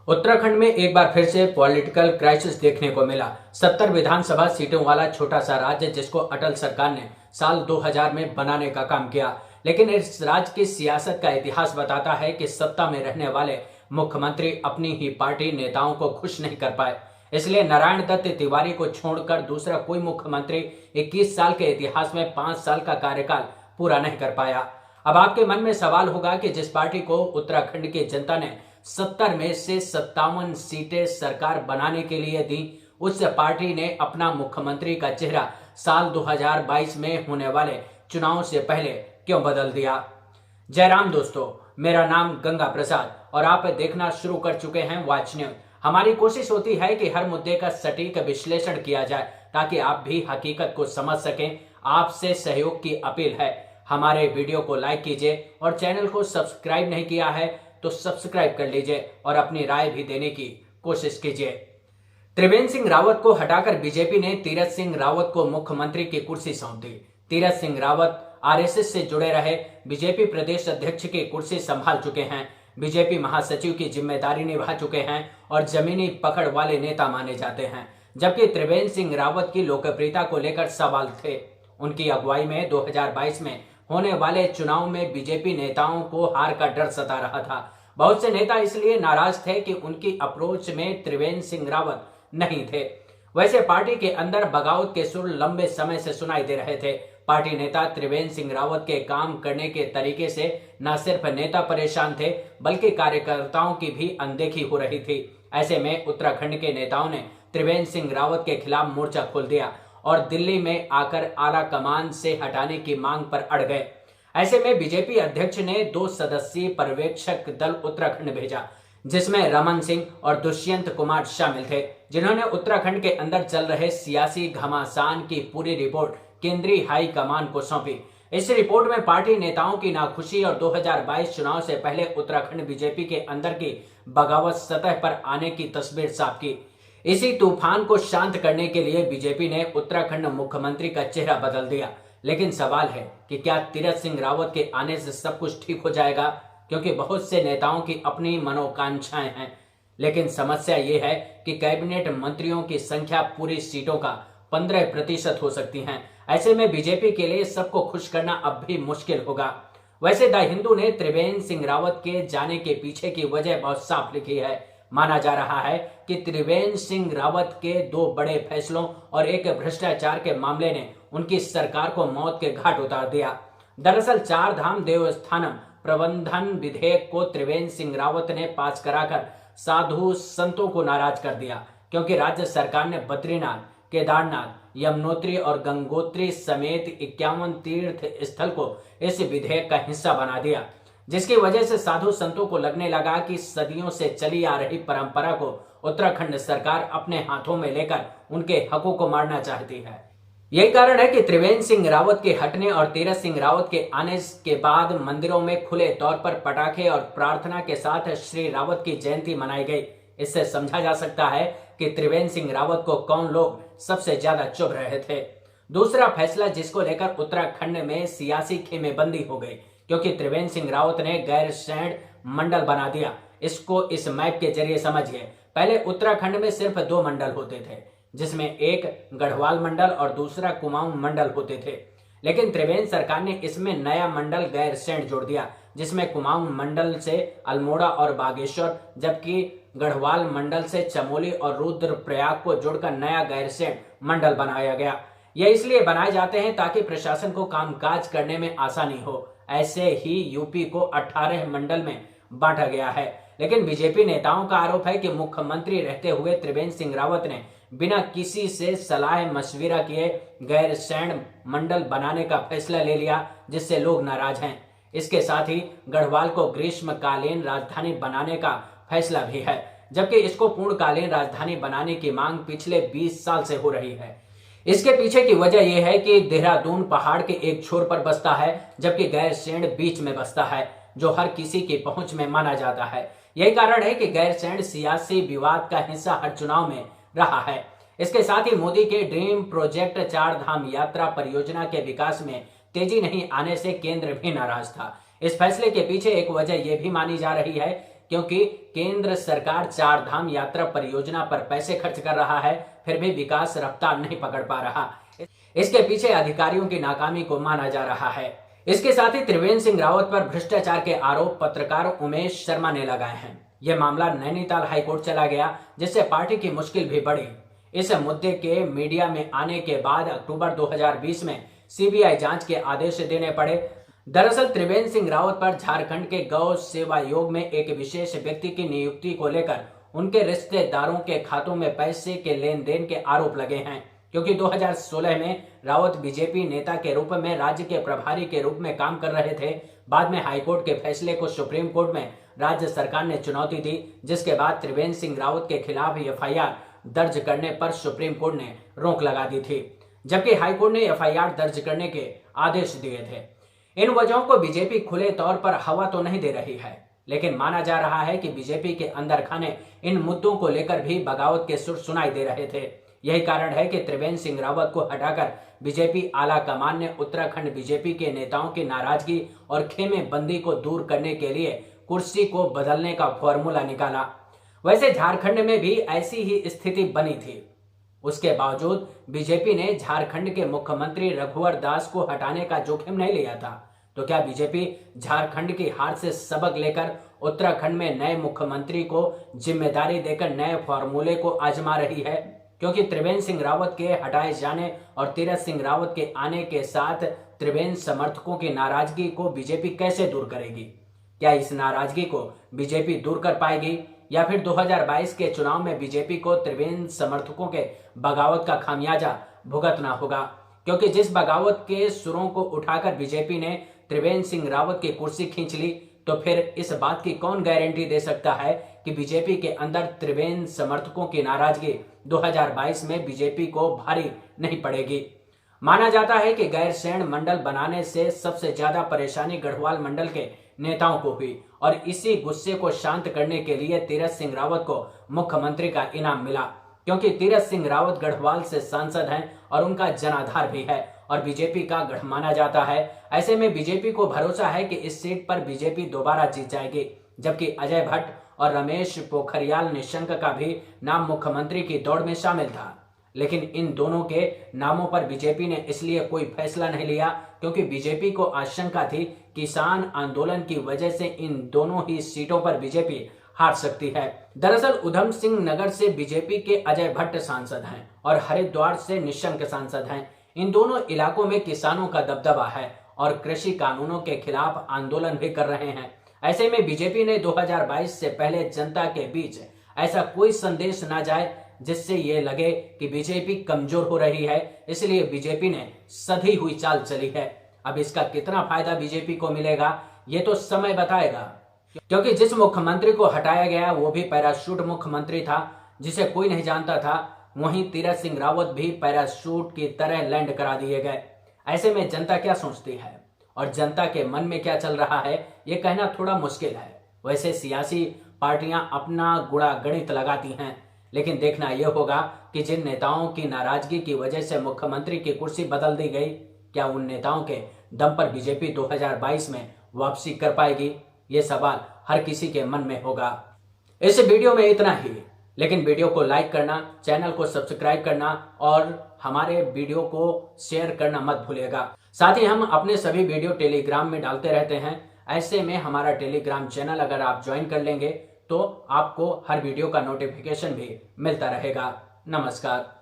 उत्तराखंड में एक बार फिर से पॉलिटिकल क्राइसिस देखने को मिला। 70 विधानसभा सीटों वाला छोटा सा राज्य जिसको अटल सरकार ने साल 2000 में बनाने का काम किया, लेकिन इस राज्य की सियासत का इतिहास बताता है कि सत्ता में रहने वाले मुख्यमंत्री अपनी ही पार्टी नेताओं को खुश नहीं कर पाए। इसलिए नारायण दत्त तिवारी को छोड़कर दूसरा कोई मुख्यमंत्री 21 साल के इतिहास में 5 साल का कार्यकाल पूरा नहीं कर पाया। अब आपके मन में सवाल होगा कि जिस पार्टी को उत्तराखंड की जनता ने 70 में से 57 सीटें सरकार बनाने के लिए दी, उस पार्टी ने अपना मुख्यमंत्री का चेहरा साल 2022 में होने वाले चुनाव से पहले क्यों बदल दिया। जयराम दोस्तों, मेरा नाम गंगा प्रसाद और आप देखना शुरू कर चुके हैं वॉच न्यूज। हमारी कोशिश होती है कि हर मुद्दे का सटीक विश्लेषण किया जाए ताकि आप भी हकीकत को समझ सकें। आपसे सहयोग की अपील है, हमारे वीडियो को लाइक कीजिए और चैनल को सब्सक्राइब नहीं किया है तो सब्सक्राइब कर लीजिए और अपनी राय भी देने की कोशिश कीजिए। त्रिवेंद्र सिंह रावत को हटाकर बीजेपी ने तीरथ सिंह रावत को मुख्यमंत्री की कुर्सी सौंप दी। तीरथ सिंह रावत आरएसएस से जुड़े रहे बीजेपी प्रदेश अध्यक्ष की कुर्सी संभाल चुके हैं, बीजेपी महासचिव की जिम्मेदारी निभा चुके हैं और जमीनी पकड़ वाले नेता माने जाते हैं। जबकि त्रिवेंद्र सिंह रावत की लोकप्रियता को लेकर सवाल थे। उनकी अगुवाई में 2022 में होने वाले चुनाव में बीजेपी नेताओं को हार का डर सता रहा था। बहुत से नेता इसलिए नाराज थे कि उनकी अप्रोच में त्रिवेंद्र सिंह रावत नहीं थे। वैसे पार्टी के अंदर बगावत के सुर लंबे समय से सुनाई दे रहे थे। पार्टी नेता त्रिवेंद्र सिंह रावत के काम करने के तरीके से न सिर्फ नेता परेशान थे बल्कि कार्यकर्ताओं की भी अनदेखी हो रही थी। ऐसे में उत्तराखंड के नेताओं ने त्रिवेंद्र सिंह रावत के खिलाफ मोर्चा खोल दिया और दिल्ली में आकर आला कमान से हटाने की मांग पर अड़ गए। ऐसे में बीजेपी अध्यक्ष ने 2 सदस्यीय पर्यवेक्षक दल उत्तराखंड भेजा, जिसमें रमन सिंह और दुष्यंत कुमार शामिल थे, जिन्होंने उत्तराखंड के अंदर चल रहे सियासी घमासान की पूरी रिपोर्ट केंद्रीय हाई कमान को सौंपी। इस रिपोर्ट में पार्टी नेताओं की नाखुशी और 2022 चुनाव से पहले उत्तराखंड बीजेपी के अंदर की बगावत सतह पर आने की तस्वीर साफ की। इसी तूफान को शांत करने के लिए बीजेपी ने उत्तराखंड मुख्यमंत्री का चेहरा बदल दिया। लेकिन सवाल है कि क्या तीरथ सिंह रावत के आने से सब कुछ ठीक हो जाएगा, क्योंकि बहुत से नेताओं की अपनी मनोकांक्षाएं हैं। लेकिन समस्या ये है कि कैबिनेट मंत्रियों की संख्या पूरी सीटों का 15% हो सकती है। ऐसे में बीजेपी के लिए सबको खुश करना अब भी मुश्किल होगा। वैसे द हिंदू ने त्रिवेंद्र सिंह रावत के जाने के पीछे की वजह बहुत साफ लिखी है। माना जा रहा है कि त्रिवेंद्र सिंह रावत के 2 बड़े फैसलों और एक भ्रष्टाचार के मामले ने उनकी सरकार को मौत के घाट उतार दिया। दरअसल 4 धाम देवस्थानम प्रबंधन विधेयक को त्रिवेंद्र सिंह रावत ने पास कराकर साधु संतों को नाराज कर दिया, क्योंकि राज्य सरकार ने बद्रीनाथ, केदारनाथ, यमुनोत्री और गंगोत्री समेत 51 तीर्थ स्थल को इस विधेयक का हिस्सा बना दिया, जिसकी वजह से साधु संतों को लगने लगा कि सदियों से चली आ रही परंपरा को उत्तराखंड सरकार अपने हाथों में लेकर उनके हकों को मारना चाहती है। यही कारण है कि त्रिवेंद्र सिंह रावत के हटने और तीरथ सिंह रावत के आने के बाद मंदिरों में खुले तौर पर पटाखे और प्रार्थना के साथ श्री रावत की जयंती मनाई गई। इससे समझा जा सकता है कि त्रिवेंद्र सिंह रावत को कौन लोग सबसे ज्यादा चुभ रहे थे। दूसरा फैसला जिसको लेकर उत्तराखंड में सियासी खेमेबंदी हो गई, क्योंकि त्रिवेंद्र सिंह रावत ने गैरसैंण मंडल बना दिया। इसको इस मैप के जरिए समझिए। पहले उत्तराखंड में सिर्फ 2 मंडल होते थे, जिसमें एक गढ़वाल मंडल और दूसरा कुमाऊं मंडल होते थे। लेकिन त्रिवेंद्र सरकार ने इसमें नया मंडल गैरसैंण जोड़ दिया, जिसमें कुमाऊं मंडल से अल्मोड़ा और बागेश्वर, जबकि गढ़वाल मंडल से चमोली और रुद्रप्रयाग को जोड़कर नया गैरसैंण मंडल बनाया गया। यह इसलिए बनाए जाते हैं ताकि प्रशासन को कामकाज करने में आसानी हो। ऐसे ही यूपी को 18 मंडल में बांटा गया है। लेकिन बीजेपी नेताओं का आरोप है कि मुख्यमंत्री रहते हुए त्रिवेंद्र सिंह रावत ने बिना किसी से सलाह मशविरा किए गैरसैंण मंडल बनाने का फैसला ले लिया, जिससे लोग नाराज हैं। इसके साथ ही गढ़वाल को ग्रीष्मकालीन राजधानी बनाने का फैसला भी है, जबकि इसको पूर्णकालीन राजधानी बनाने की मांग पिछले 20 साल से हो रही है। इसके पीछे की वजह यह है कि देहरादून पहाड़ के एक छोर पर बसता है, जबकि गैरसैंण बीच में बसता है, जो हर किसी की पहुंच में माना जाता है। यही कारण है कि गैरसैंण सियासी विवाद का हिस्सा हर चुनाव में रहा है। इसके साथ ही मोदी के ड्रीम प्रोजेक्ट 4 धाम यात्रा परियोजना के विकास में तेजी नहीं आने से केंद्र भी नाराज था। इस फैसले के पीछे एक वजह यह भी मानी जा रही है क्योंकि केंद्र सरकार 4 धाम यात्रा परियोजना पर पैसे खर्च कर रहा है, फिर भी विकास रफ्तार नहीं पकड़ पा रहा। इसके पीछे अधिकारियों की नाकामी को माना जा रहा है। इसके साथ ही त्रिवेंद्र सिंह रावत पर भ्रष्टाचार के आरोप पत्रकार उमेश शर्मा ने लगाए हैं। यह मामला नैनीताल हाईकोर्ट चला गया, जिससे पार्टी की मुश्किल भी बढ़ी। इस मुद्दे के मीडिया में आने के बाद अक्टूबर 2020 में सीबीआई जांच के आदेश देने पड़े। दरअसल त्रिवेंद्र सिंह रावत पर झारखंड के गौ सेवा आयोग में एक विशेष व्यक्ति की नियुक्ति को लेकर उनके रिश्तेदारों के खातों में पैसे के लेन देन के आरोप लगे हैं, क्योंकि 2016 में रावत बीजेपी नेता के रूप में राज्य के प्रभारी के रूप में काम कर रहे थे। बाद में हाईकोर्ट के फैसले को सुप्रीम कोर्ट में राज्य सरकार ने चुनौती दी, जिसके बाद त्रिवेंद्र सिंह रावत के खिलाफ एफआईआर दर्ज करने पर सुप्रीम कोर्ट ने रोक लगा दी थी, जबकि हाईकोर्ट ने एफआईआर दर्ज करने के आदेश दिए थे। इन वजहों को बीजेपी खुले तौर पर हवा तो नहीं दे रही है, लेकिन माना जा रहा है कि बीजेपी के अंदर खाने इन मुद्दों को लेकर भी बगावत के सुर सुनाई दे रहे थे। यही कारण है कि त्रिवेंद्र सिंह रावत को हटाकर बीजेपी आला कमान ने उत्तराखंड बीजेपी के नेताओं की नाराजगी और खेमे बंदी को दूर करने के लिए कुर्सी को बदलने का फॉर्मूला निकाला। वैसे झारखंड में भी ऐसी ही स्थिति बनी थी। उसके बावजूद बीजेपी ने झारखंड के मुख्यमंत्री रघुवर दास को हटाने का जोखिम नहीं लिया था। तो क्या बीजेपी झारखंड की हार से सबक लेकर उत्तराखंड में नए मुख्यमंत्री को जिम्मेदारी देकर नए फॉर्मूले को आजमा रही है? क्योंकि त्रिवेंद्र सिंह रावत के हटाए जाने और तीरथ सिंह रावत के आने के साथ त्रिवेंद्र समर्थकों की नाराजगी को बीजेपी कैसे दूर करेगी? क्या इस नाराजगी को बीजेपी दूर कर पाएगी, या फिर 2022 के चुनाव में बीजेपी को त्रिवेंद्र समर्थकों के बगावत का खामियाजा भुगतना होगा? क्योंकि जिस बगावत के सुरों को उठाकर बीजेपी ने त्रिवेंद्र सिंह रावत की कुर्सी खींच ली, तो फिर इस बात की कौन गारंटी दे सकता है कि बीजेपी के अंदर त्रिवेंद्र समर्थकों की नाराजगी 2022 में बीजेपी को भारी नहीं पड़ेगी? माना जाता है कि गैरसैंण मंडल बनाने से सबसे ज्यादा परेशानी गढ़वाल मंडल के नेताओं को हुई, और इसी गुस्से को शांत करने के लिए तीरथ सिंह रावत को मुख्यमंत्री का इनाम मिला, क्योंकि तीरथ सिंह रावत गढ़वाल से सांसद हैं और उनका जनाधार भी है और बीजेपी का गढ़ माना जाता है। ऐसे में बीजेपी को भरोसा है कि इस सीट पर बीजेपी दोबारा जीत जाएगी, जबकि अजय भट्ट और रमेश पोखरियाल निशंक का भी नाम मुख्यमंत्री की दौड़ में शामिल था। लेकिन इन दोनों के नामों पर बीजेपी ने इसलिए कोई फैसला नहीं लिया क्योंकि बीजेपी को आशंका थी किसान आंदोलन की वजह से इन दोनों ही सीटों पर बीजेपी हार सकती है। दरअसल उधम सिंह नगर से बीजेपी के अजय भट्ट सांसद हैं और हरिद्वार से निशंक सांसद हैं। इन दोनों इलाकों में किसानों का दबदबा है और कृषि कानूनों के खिलाफ आंदोलन भी कर रहे हैं। ऐसे में बीजेपी ने 2022 से पहले जनता के बीच ऐसा कोई संदेश ना जाए जिससे ये लगे कि बीजेपी कमजोर हो रही है, इसलिए बीजेपी ने सधी हुई चाल चली है। अब इसका कितना फायदा बीजेपी को मिलेगा ये तो समय बताएगा, क्योंकि जिस मुख्यमंत्री को हटाया गया वो भी पैराशूट मुख्यमंत्री था जिसे कोई नहीं जानता था। वहीं तीरथ सिंह रावत भी पैराशूट की तरह लैंड करा दिए गए। ऐसे में जनता क्या सोचती है और जनता के मन में क्या चल रहा है ये कहना थोड़ा मुश्किल है। वैसे सियासी पार्टियां अपना गुणा गणित लगाती हैं, लेकिन देखना यह होगा कि जिन नेताओं की नाराजगी की वजह से मुख्यमंत्री की कुर्सी बदल दी गई, क्या उन नेताओं के दम पर बीजेपी 2022 में वापसी कर पाएगी? ये सवाल हर किसी के मन में होगा। इस वीडियो में इतना ही, लेकिन वीडियो को लाइक करना, चैनल को सब्सक्राइब करना और हमारे वीडियो को शेयर करना मत भूलिएगा। साथ ही हम अपने सभी वीडियो टेलीग्राम में डालते रहते हैं। ऐसे में हमारा टेलीग्राम चैनल अगर आप ज्वाइन कर लेंगे तो आपको हर वीडियो का नोटिफिकेशन भी मिलता रहेगा। नमस्कार।